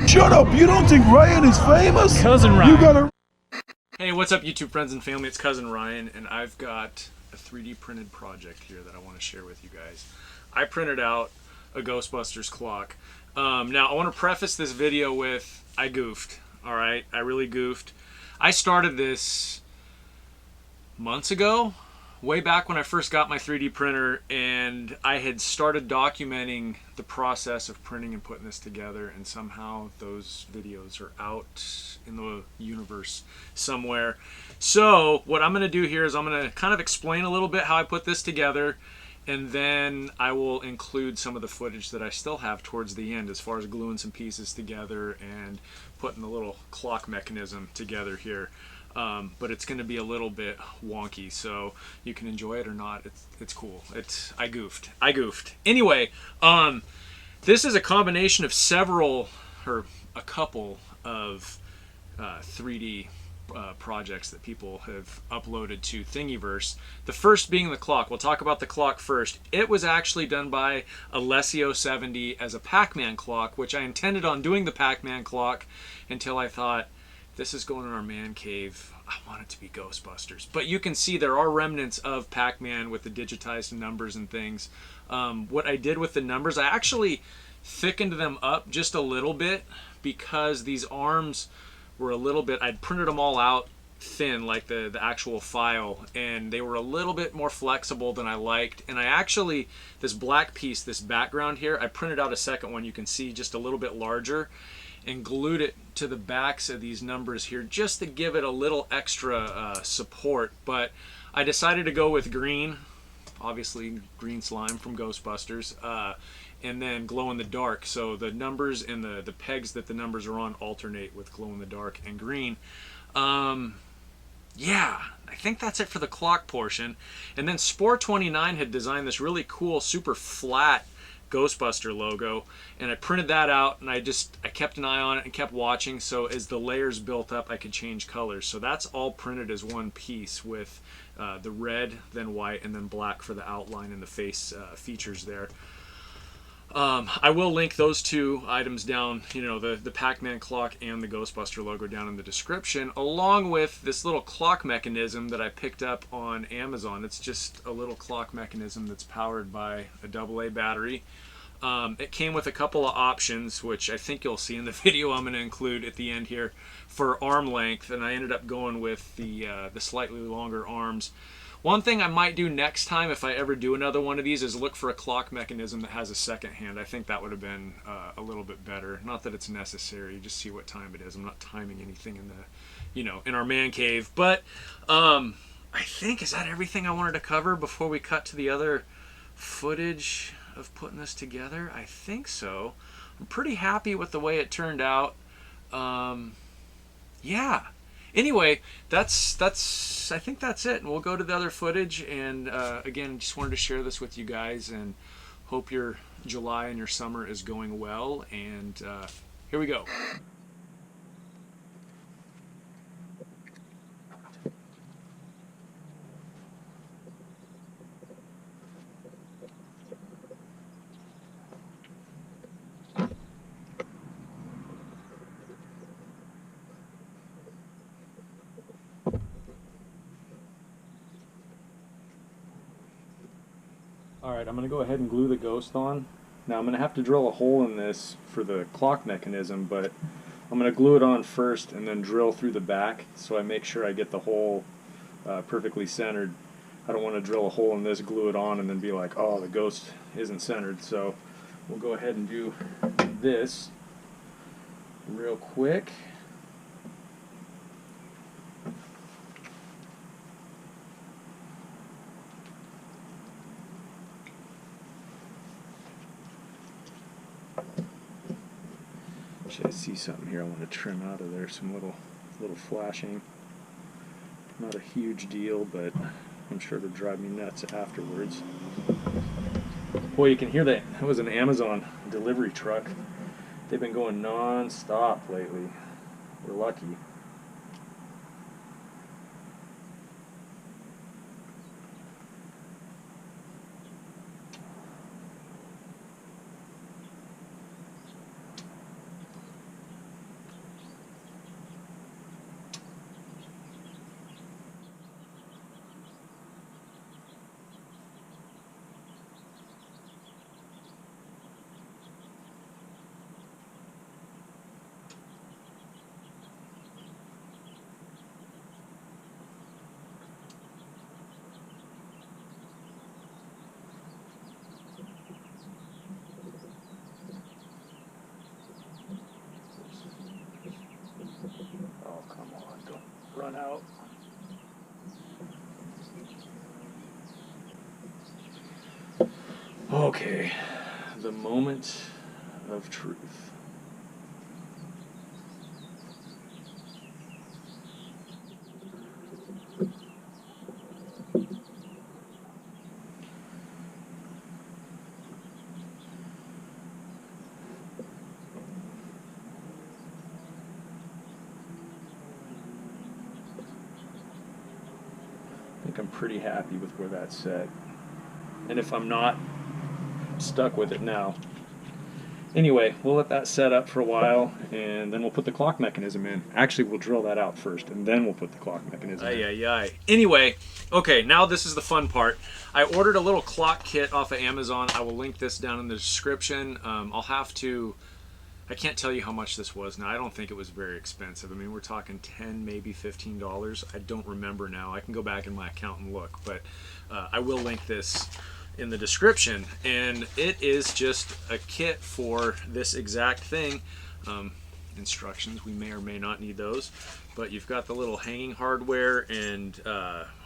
Shut up! You don't think Ryan is famous? Cousin Ryan. You gotta... Hey, what's up YouTube friends and family? It's Cousin Ryan, and I've got a 3D printed project here that I want to share with you guys. I printed out a Ghostbusters clock. Now, I want to preface this video with, I goofed, alright? I really goofed. I started this months ago, way back when I first got my 3D printer, and I had started documenting the process of printing and putting this together, and somehow those videos are out in the universe somewhere. So what I'm going to do here is I'm going to kind of explain a little bit how I put this together, and then I will include some of the footage that I still have towards the end as far as gluing some pieces together and putting the little clock mechanism together here. But it's going to be a little bit wonky, so you can enjoy it or not. It's cool. I goofed. Anyway, this is a combination of several, or a couple of 3D projects that people have uploaded to Thingiverse. The first being the clock. We'll talk about the clock first. It was actually done by Alessio70 as a Pac-Man clock, which I intended on doing the Pac-Man clock until I thought, this is going in our man cave. I want it to be Ghostbusters. But you can see there are remnants of Pac-Man with the digitized numbers and things. What I did with the numbers, I actually thickened them up just a little bit because these arms were a little bit, I'd printed them all out thin like the actual file, and they were a little bit more flexible than I liked. And I actually, this black piece, this background here, I printed out a second one you can see just a little bit larger, and glued it to the backs of these numbers here just to give it a little extra support. But I decided to go with green, obviously green slime from Ghostbusters, and then glow in the dark. So the numbers and the pegs that the numbers are on alternate with glow in the dark and green. Yeah, I think that's it for the clock portion. And then Spore29 had designed this really cool, super flat Ghostbuster logo, and I printed that out, and I kept an eye on it and kept watching, so as the layers built up I could change colors. So that's all printed as one piece with the red, then white, and then black for the outline and the face features there. I will link those two items down, you know, the Pac-Man clock and the Ghostbuster logo down in the description, along with this little clock mechanism that I picked up on Amazon. It's just a little clock mechanism that's powered by a AA battery. It came with a couple of options, which I think you'll see in the video I'm going to include at the end here, for arm length, and I ended up going with the slightly longer arms. One thing I might do next time, if I ever do another one of these, is look for a clock mechanism that has a second hand. I think that would have been a little bit better. Not that it's necessary, just see what time it is. I'm not timing anything in the, you know, in our man cave. But I think, is that everything I wanted to cover before we cut to the other footage of putting this together? I think so. I'm pretty happy with the way it turned out. Yeah. Anyway, I think that's it, and we'll go to the other footage. And again, just wanted to share this with you guys, and hope your July and your summer is going well. And here we go. Alright, I'm going to go ahead and glue the ghost on. Now I'm going to have to drill a hole in this for the clock mechanism, but I'm going to glue it on first and then drill through the back so I make sure I get the hole perfectly centered. I don't want to drill a hole in this, glue it on, and then be like, oh, the ghost isn't centered. So we'll go ahead and do this real quick. Actually, I see something here I want to trim out of there, some little flashing. Not a huge deal, but I'm sure it'll drive me nuts afterwards. Boy, you can hear that. That was an Amazon delivery truck. They've been going non-stop lately. We're lucky. out. Okay, the moment of truth. I think I'm pretty happy with where that's set. And if I'm not, I'm stuck with it now. Anyway, we'll let that set up for a while, and then we'll put the clock mechanism in. Actually, we'll drill that out first, and then we'll put the clock mechanism in. Anyway, okay, now this is the fun part. I ordered a little clock kit off of Amazon. I will link this down in the description. I'll have to... I can't tell you how much this was now. I don't think it was very expensive. I mean, we're talking $10, maybe $15. I don't remember now. I can go back in my account and look, but I will link this in the description. And it is just a kit for this exact thing. Instructions, we may or may not need those, but you've got the little hanging hardware and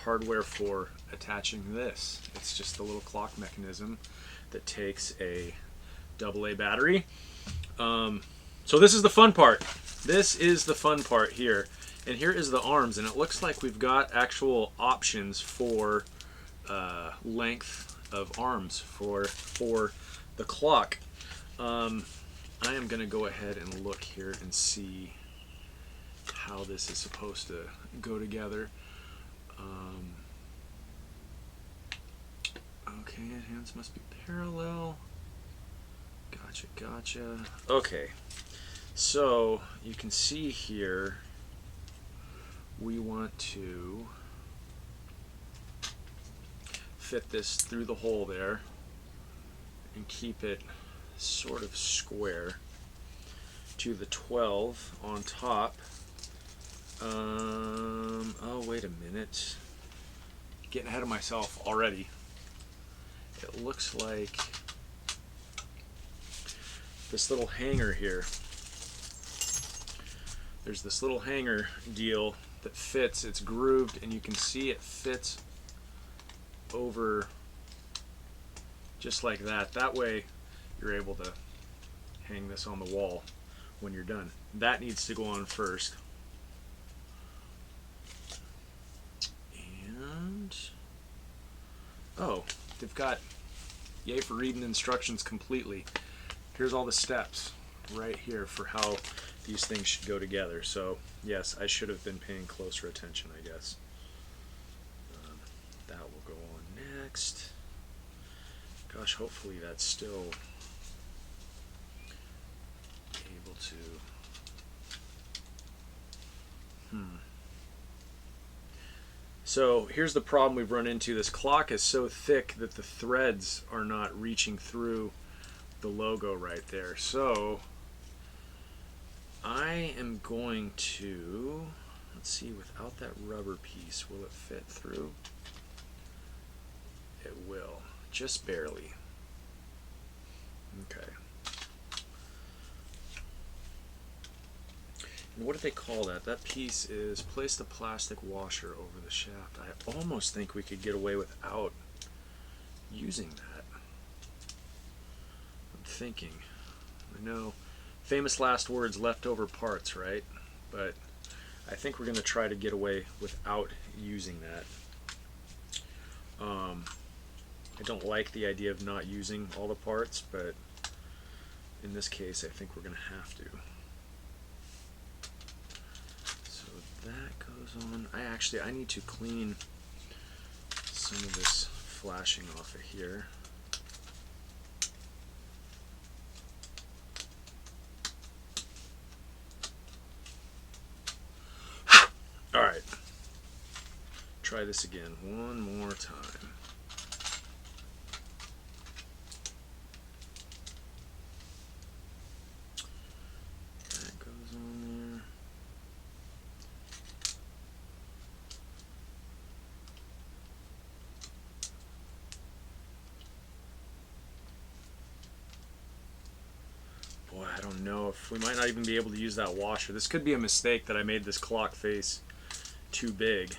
hardware for attaching this. It's just the little clock mechanism that takes a AA battery. So this is the fun part. This is the fun part here. And here is the arms, and it looks like we've got actual options for length of arms for the clock. I am going to go ahead and look here and see how this is supposed to go together. Okay, hands must be parallel. Gotcha. Okay, so you can see here we want to fit this through the hole there and keep it sort of square to the 12 on top. Oh, wait a minute. Getting ahead of myself already. It looks like this little hanger here. There's this little hanger deal that fits. It's grooved, and you can see it fits over just like that. That way you're able to hang this on the wall when you're done. That needs to go on first. And oh, they've got, yay for reading instructions completely. Here's all the steps right here for how these things should go together. So yes, I should have been paying closer attention, I guess. That will go on next. Gosh, hopefully that's still able to... So here's the problem we've run into. This clock is so thick that the threads are not reaching through the logo right there. So I am going to, let's see, without that rubber piece, will it fit through? It will, just barely. Okay. And what do they call that? That piece is place the plastic washer over the shaft. I almost think we could get away without using that. I'm thinking. I know, famous last words, leftover parts, right? But I think we're going to try to get away without using that. I don't like the idea of not using all the parts, but in this case I think we're going to have to. So that goes on. I need to clean some of this flashing off of here. Alright, try this again one more time. That goes on there. Boy, I don't know if we might not even be able to use that washer. This could be a mistake that I made this clock face too big.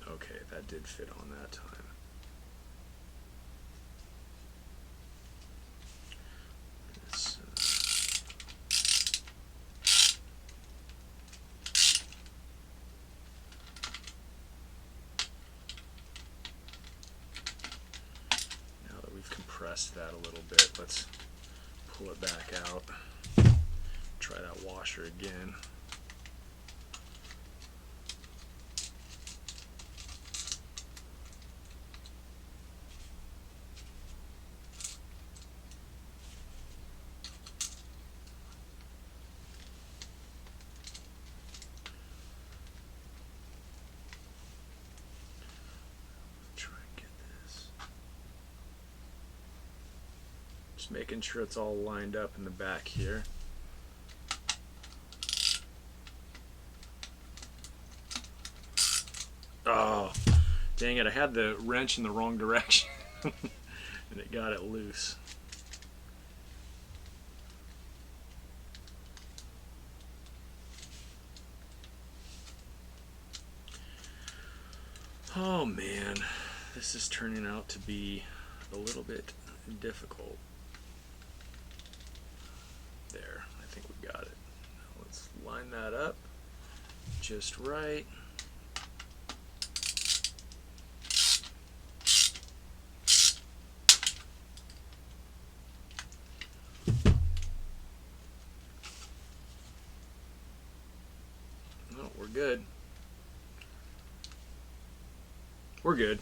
Okay, that did fit on that time. Now that we've compressed that a little bit, let's pull it back out. Try that washer again. Just making sure it's all lined up in the back here. Oh, dang it, I had the wrench in the wrong direction and it got it loose. Oh man, this is turning out to be a little bit difficult. There, I think we got it. Now let's line that up just right. Oh, we're good. We're good.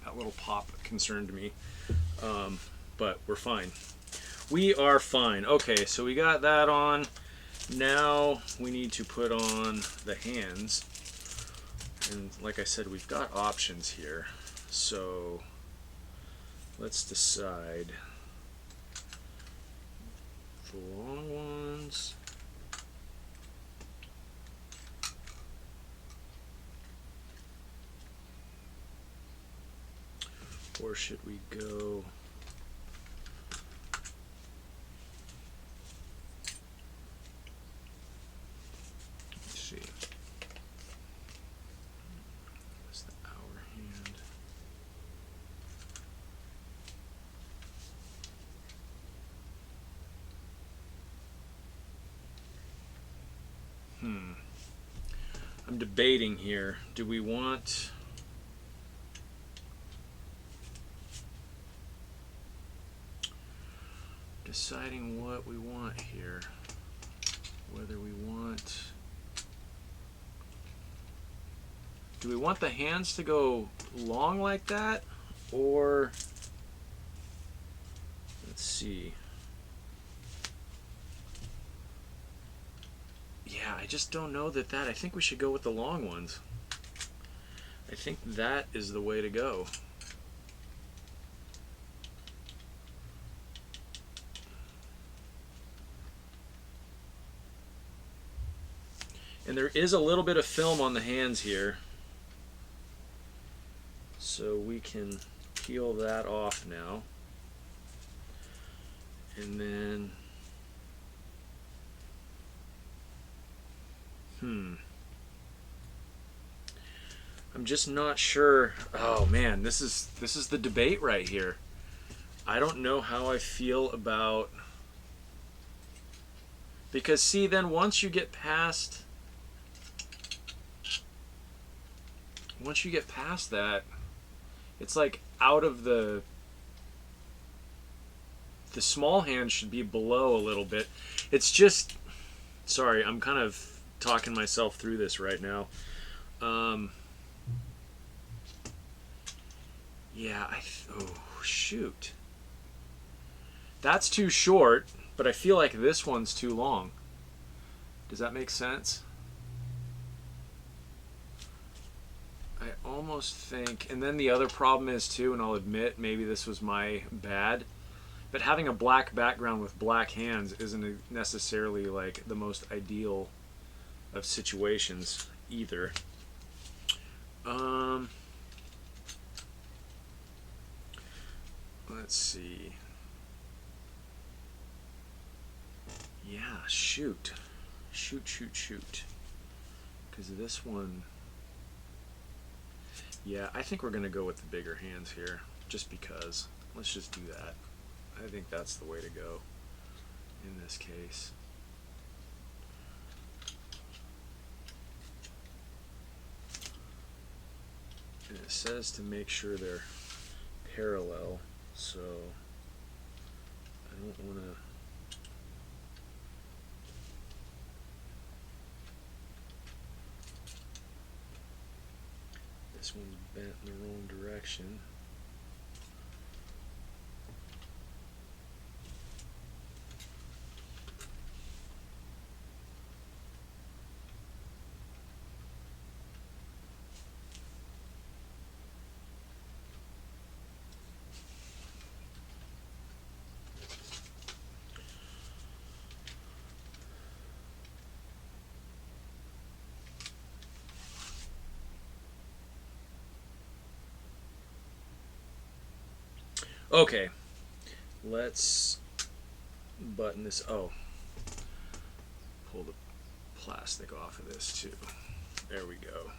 That little pop concerned me, but we're fine. We are fine. Okay, so we got that on. Now we need to put on the hands. And like I said, we've got options here. So let's decide. The long ones. Or should we go... Let's see. What's the hour hand? I'm debating here. Do we want... Deciding what we want here. Whether we want... Do we want the hands to go long like that? Or... Let's see. Yeah, I just don't know that I think we should go with the long ones. I think that is the way to go. And there is a little bit of film on the hands here, so we can peel that off now. And then, I'm just not sure. Oh man, this is the debate right here. I don't know how I feel about, because see, then once you get past that, it's like out of the small hand should be below a little bit. It's just, sorry, I'm kind of talking myself through this right now. Yeah, oh shoot. That's too short, but I feel like this one's too long. Does that make sense? I almost think, and then the other problem is too, and I'll admit maybe this was my bad, but having a black background with black hands isn't necessarily like the most ideal of situations either. Let's see. Yeah, shoot. Shoot. Because this one... Yeah, I think we're going to go with the bigger hands here. Just because. Let's just do that. I think that's the way to go in this case. And it says to make sure they're parallel, so I don't want to... This one's bent in the wrong direction. Okay, let's button this. Oh, pull the plastic off of this too. There we go.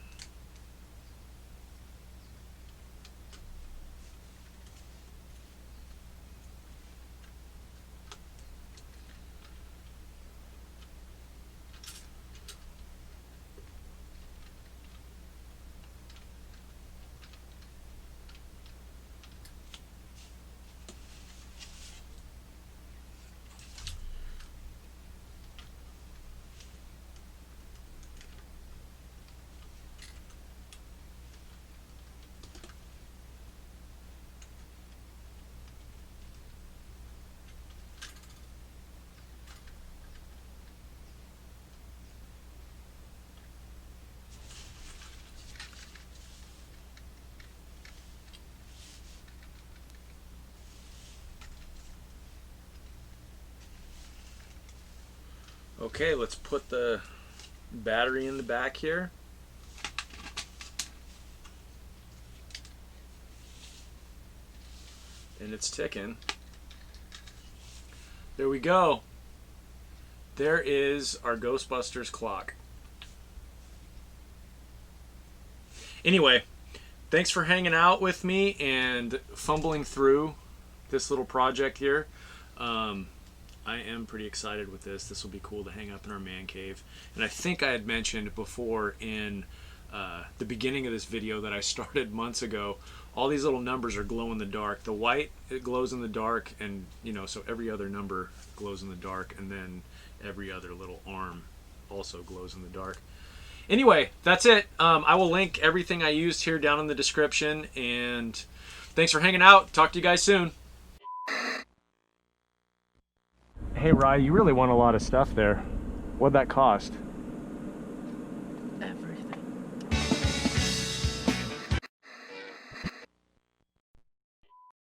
Okay, let's put the battery in the back here. And it's ticking. There we go. There is our Ghostbusters clock. Anyway, thanks for hanging out with me and fumbling through this little project here. I am pretty excited with this. This will be cool to hang up in our man cave. And I think I had mentioned before in the beginning of this video that I started months ago, all these little numbers are glow in the dark. The white, it glows in the dark, and so every other number glows in the dark, and then every other little arm also glows in the dark. Anyway, that's it. I will link everything I used here down in the description, and thanks for hanging out. Talk to you guys soon. Hey, Rye, you really won a lot of stuff there. What'd that cost?